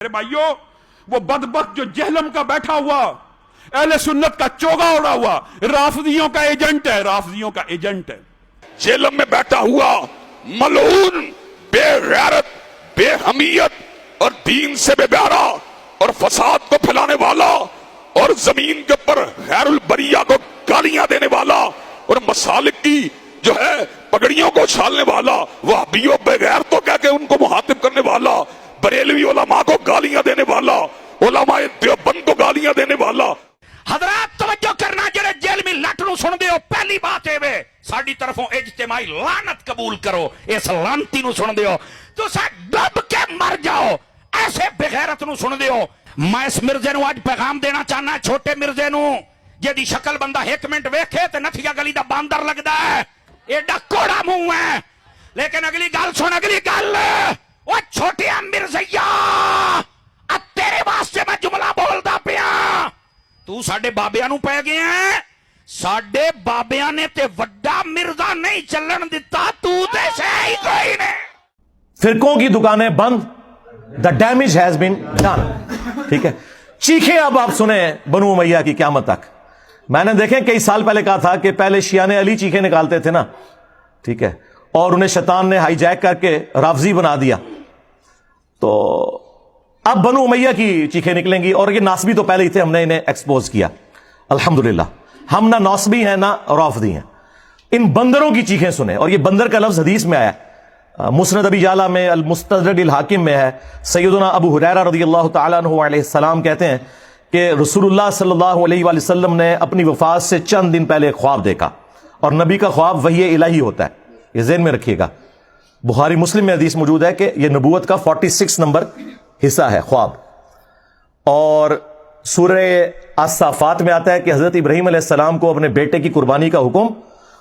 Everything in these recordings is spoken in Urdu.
میرے بھائیوں، وہ بدبخت جو جہلم کا بیٹھا ہوا اہل سنت کا چوگا اڑا ہوا رافضیوں کا ایجنٹ ہے، رافضیوں کا ایجنٹ ہے، جہلم میں بیٹھا ہوا ملعون، بے غیرت، بے حمیت اور دین سے بے بہرا اور فساد کو پھیلانے والا اور زمین کے اوپر غیر البریہ کو گالیاں دینے والا اور مسالک کی جو ہے پگڑیوں کو اچھالنے والا، وہابیوں بے غیرتوں کہہ کے ان کو مخاطب کرنے والا، بریلوی علماء کو گالیاں دینے والا، علماء دیوبند کو گالیاں دینے والا۔ حضرات توجہ کرنا، جڑے جیل میں لٹ نو سن دیو، پہلی بات اے وے ساڈی طرفوں اجتماعی لعنت قبول کرو، اس لعنتی نو سن دیو تو سا ڈب کے مر جاؤ، ایسے بغیرت نو سن دیو۔ میں اس مرزے نو آج پیغام دینا چاہنا، چھوٹے مرزے نو جدی شکل بندہ ایک منٹ ویکھے تے نتھیا گلی دا باندر لگدا ہے، ایڈا کوڑا منہ ہے، لیکن اگلی گل سن، اگلی گل وہ چھوٹیا مرزیا اب تیرے واسطے میں جملہ بولدا پیا، تو ساڈے بابیاں نو پے گئے ہیں، ساڈے بابیاں نے تے وڈا مرزا نہیں چلن دتا، تو تے سے ہی کوئی نہیں۔ فرقوں کی دکانیں بند، the damage has been done, ٹھیک ہے۔ چیخیں اب آپ سنیں بنو امیہ کی قیامت تک۔ میں نے دیکھیں کئی سال پہلے کہا تھا کہ پہلے شیعہ علی چیخیں نکالتے تھے نا، ٹھیک ہے، اور انہیں شیطان نے ہائی جیک کر کے رافضی بنا دیا، تو اب بنو امیہ کی چیخیں نکلیں گی، اور یہ ناسبی تو پہلے ہی تھے، ہم نے انہیں ایکسپوز کیا الحمدللہ۔ ہم نہ ناسبی ہیں نہ رافضی ہیں، ان بندروں کی چیخیں سنیں، اور یہ بندر کا لفظ حدیث میں آیا ہے، مسند ابی جعلہ میں، المستدرک الحاکم میں ہے۔ سیدنا ابو ہریرہ رضی اللہ تعالیٰ عنہ علیہ السلام کہتے ہیں کہ رسول اللہ صلی اللہ علیہ وآلہ وسلم نے اپنی وفات سے چند دن پہلے ایک خواب دیکھا، اور نبی کا خواب وحی الہی ہوتا ہے، یہ ذہن میں رکھیے گا۔ بخاری مسلم میں حدیث موجود ہے کہ یہ نبوت کا 46 نمبر حصہ ہے خواب، اور سورہ الصافات میں آتا ہے کہ حضرت ابراہیم علیہ السلام کو اپنے بیٹے کی قربانی کا حکم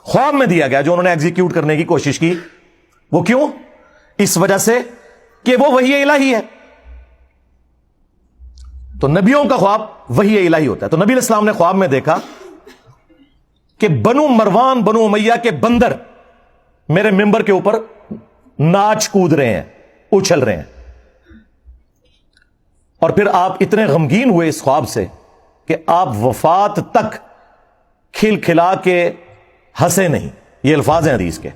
خواب میں دیا گیا، جو انہوں نے ایگزیکیوٹ کرنے کی کوشش کی۔ وہ کیوں؟ اس وجہ سے کہ وہ وحی الہی ہے، تو نبیوں کا خواب وحی الہی ہوتا ہے۔ تو نبی علیہ السلام نے خواب میں دیکھا کہ بنو مروان، بنو امیہ کے بندر میرے ممبر کے اوپر ناچ کود رہے ہیں، اچھل رہے ہیں، اور پھر آپ اتنے غمگین ہوئے اس خواب سے کہ آپ وفات تک کھل کھلا کے ہنسے نہیں۔ یہ الفاظ ہیں حدیث کے۔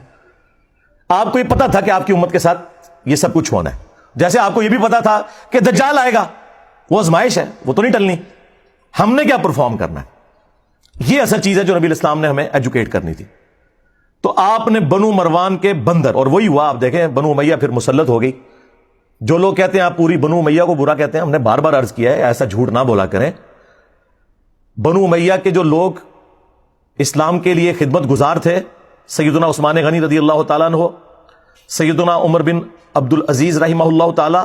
آپ کو یہ پتا تھا کہ آپ کی امت کے ساتھ یہ سب کچھ ہونا ہے، جیسے آپ کو یہ بھی پتا تھا کہ دجال آئے گا، وہ آزمائش ہے، وہ تو نہیں ٹلنی، ہم نے کیا پرفارم کرنا ہے۔ یہ اصل چیز ہے جو نبی الاسلام نے ہمیں ایجوکیٹ کرنی تھی۔ تو آپ نے بنو مروان کے بندر، اور وہی ہوا، آپ دیکھیں بنو امیہ پھر مسلط ہو گئی۔ جو لوگ کہتے ہیں آپ پوری بنو امیہ کو برا کہتے ہیں، ہم نے بار بار عرض کیا ہے ایسا جھوٹ نہ بولا کریں۔ بنو امیہ کے جو لوگ اسلام کے لیے خدمت گزار تھے، سیدنا عثمان غنی رضی اللہ تعالیٰ عنہ، سیدنا عمر بن عبد العزیز رحمہ اللہ تعالیٰ،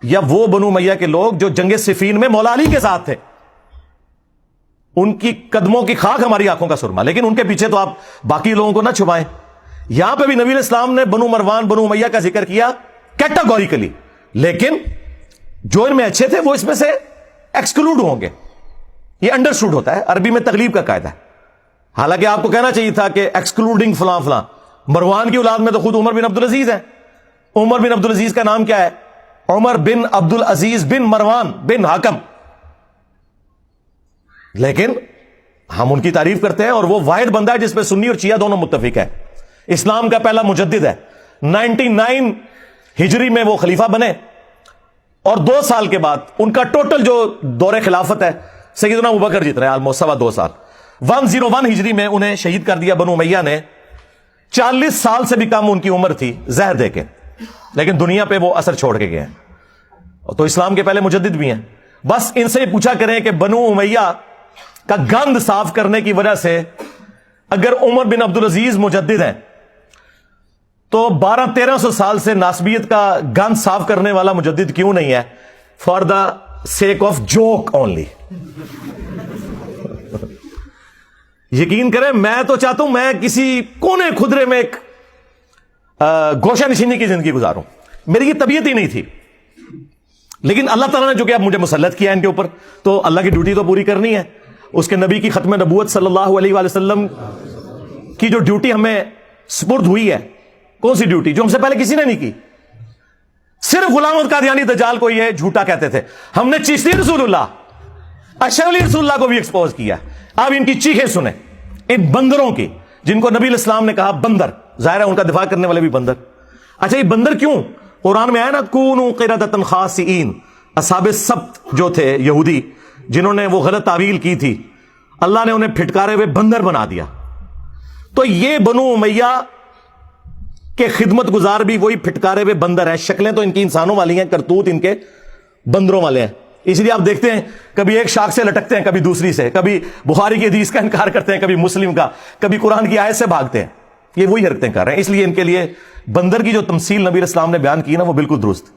یا وہ بنو امیہ کے لوگ جو جنگ صفین میں مولا علی کے ساتھ تھے، ان کی قدموں کی خاک ہماری آنکھوں کا سرما، لیکن ان کے پیچھے تو آپ باقی لوگوں کو نہ چھپائیں۔ یہاں پہ بھی نبی علیہ السلام نے بنو مروان، بنو امیہ کا ذکر کیا کیٹاگوریکلی، لیکن جو ان میں اچھے تھے وہ اس میں سے ایکسکلوڈ ہوں گے۔ یہ انڈرسٹوڈ ہوتا ہے، عربی میں تغلیب کا قاعدہ ہے۔ حالانکہ آپ کو کہنا چاہیے تھا کہ ایکسکلوڈنگ فلاں فلاں۔ مروان کی اولاد میں تو خود عمر بن عبدالعزیز ہیں۔ عمر بن عبدالعزیز کا نام کیا ہے؟ عمر بن عبدالعزیز بن مروان بن حکم، لیکن ہم ان کی تعریف کرتے ہیں، اور وہ واحد بندہ ہے جس پہ سنی اور شیعہ دونوں متفق ہے۔ اسلام کا پہلا مجدد ہے، 99 ہجری میں وہ خلیفہ بنے، اور 2 سال کے بعد ان کا ٹوٹل جو دور خلافت ہے سیدنا ابوبکر جتنا ہے، آلموسٹ 2.25 سال، 101 ہجری میں انہیں شہید کر دیا بنو امیہ نے۔ 40 سال سے بھی کم ان کی عمر تھی زہر دے کے، لیکن دنیا پہ وہ اثر چھوڑ کے گئے ہیں، تو اسلام کے پہلے مجدد بھی ہیں۔ بس ان سے پوچھا کریں کہ بنو امیہ کا گند صاف کرنے کی وجہ سے اگر عمر بن عبدالعزیز مجدد ہیں تو 1200-1300 سال سے ناسبیت کا گند صاف کرنے والا مجدد کیوں نہیں ہے؟ For the sake of joke only. یقین کریں، میں تو چاہتا ہوں میں کسی کونے خدرے میں ایک گوشہ نشینی کی زندگی گزاروں، میری یہ طبیعت ہی نہیں تھی، لیکن اللہ تعالیٰ نے جو کہ اب مجھے مسلط کیا ان کے اوپر، تو اللہ کی ڈیوٹی تو پوری کرنی ہے۔ اس کے نبی کی ختم نبوت صلی اللہ علیہ وآلہ وسلم کی جو ڈیوٹی ہمیں سپرد ہوئی ہے، کون سی ڈیوٹی؟ جو ہم سے پہلے کسی نے نہیں کی۔ صرف غلام احمد قادیانی دجال کو یہ جھوٹا کہتے تھے. ہم نے چشتی رسول اللہ اشرف علی رسول اللہ کو بھی ایکسپوز کیا. آپ ان کی چیخیں سنیں, ان بندروں کی, جن کو نبی علیہ السلام نے کہا بندر, ظاہر ہے ان کا دفاع کرنے والے بھی بندر. اچھا یہ بندر کیوں؟ قرآن میں آیا نا کونوا قردۃ خاسئین, اصحاب السبت جو تھے یہودی جنہوں نے وہ غلط تعویل کی تھی, اللہ نے انہیں پھٹکارے ہوئے بندر بنا دیا. تو یہ بنو امیہ کے خدمت گزار بھی وہی پھٹکارے ہوئے بندر ہیں. شکلیں تو ان کی انسانوں والی ہیں, کرتوت ان کے بندروں والے ہیں. اس لیے آپ دیکھتے ہیں کبھی ایک شاخ سے لٹکتے ہیں, کبھی دوسری سے, کبھی بخاری کی حدیث کا انکار کرتے ہیں, کبھی مسلم کا, کبھی قرآن کی آیت سے بھاگتے ہیں. یہ وہی حرکتیں کر رہے ہیں. اس لیے ان کے لیے بندر کی جو تمثیل نبی علیہ السلام نے بیان کی نا وہ بالکل درست.